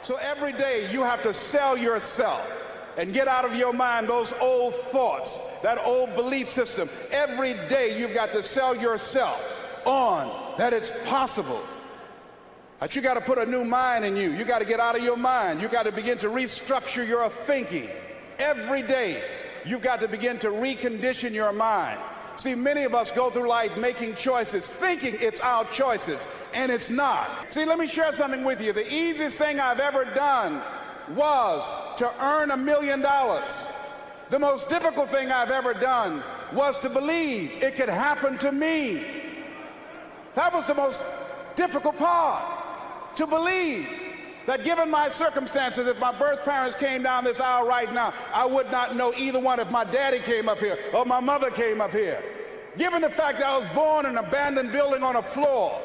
So every day you have to sell yourself and get out of your mind those old thoughts, that old belief system. Every day you've got to sell yourself on that it's possible. That you got to put a new mind in you. You got to get out of your mind. You got to begin to restructure your thinking. Every day you've got to begin to recondition your mind. See, many of us go through life making choices, thinking it's our choices, and it's not. See, let me share something with you. The easiest thing I've ever done was to earn $1 million. The most difficult thing I've ever done was to believe it could happen to me. That was the most difficult part, to believe that given my circumstances, if my birth parents came down this aisle right now, I would not know either one if my daddy came up here or my mother came up here. Given the fact that I was born in an abandoned building on a floor,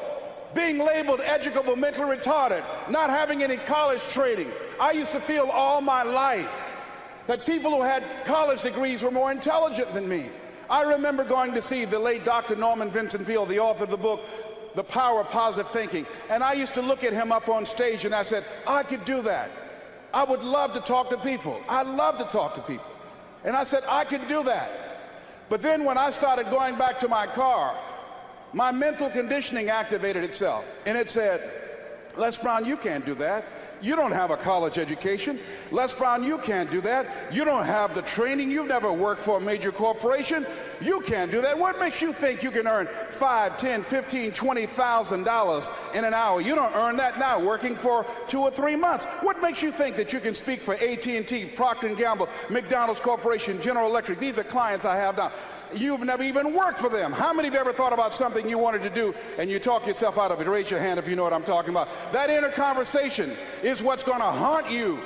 being labeled educable, mentally retarded, not having any college training, I used to feel all my life that people who had college degrees were more intelligent than me. I remember going to see the late Dr. Norman Vincent Peale, the author of the book, The Power of Positive Thinking. And I used to look at him up on stage and I said, I could do that. I would love to talk to people. I love to talk to people. And I said, I could do that. But then when I started going back to my car, my mental conditioning activated itself. And it said, Les Brown, you can't do that. You don't have a college education. Les Brown, you can't do that. You don't have the training. You've never worked for a major corporation. You can't do that. What makes you think you can earn $5, $10, $15, $20,000 in an hour? You don't earn that now working for 2 or 3 months. What makes you think that you can speak for AT&T, Procter & Gamble, McDonald's Corporation, General Electric? These are clients I have now. You've never even worked for them. How many of you ever thought about something you wanted to do and you talk yourself out of it? Raise your hand if you know what I'm talking about. That inner conversation is what's going to haunt you.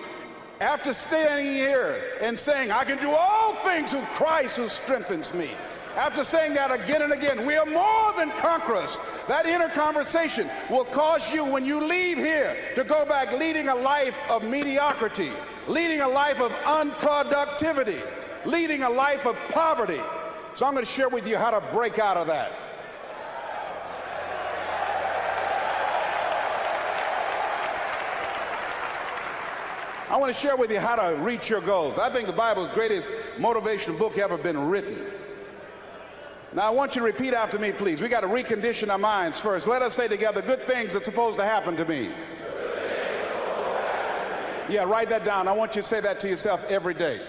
After standing here and saying, I can do all things through Christ who strengthens me. After saying that again and again, we are more than conquerors. That inner conversation will cause you, when you leave here, to go back leading a life of mediocrity, leading a life of unproductivity, leading a life of poverty. So I'm going to share with you how to break out of that. I want to share with you how to reach your goals. I think the Bible is the greatest motivational book ever been written. Now I want you to repeat after me, please. We got to recondition our minds first. Let us say together, good things are supposed to happen to me. Yeah, write that down. I want you to say that to yourself every day.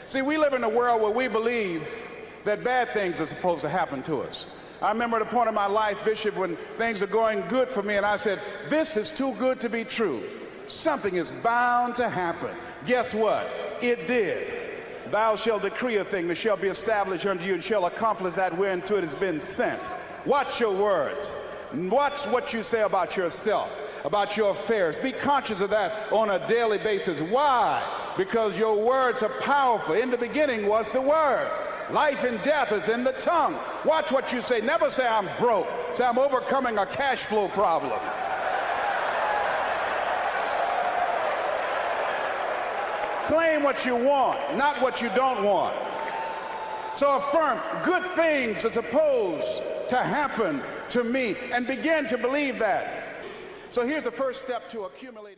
See, we live in a world where we believe that bad things are supposed to happen to us. I remember at a point in my life, Bishop, when things are going good for me, and I said, this is too good to be true. Something is bound to happen. Guess what? It did. Thou shalt decree a thing that shall be established unto you and shall accomplish that whereunto it has been sent. Watch your words. Watch what you say about yourself, about your affairs. Be conscious of that on a daily basis. Why? Because your words are powerful. In the beginning was the Word. Life and death is in the tongue. Watch what you say. Never say I'm broke. Say I'm overcoming a cash flow problem. Claim what you want, not what you don't want. So affirm, good things are supposed to happen to me, and begin to believe that. So here's the first step to accumulating.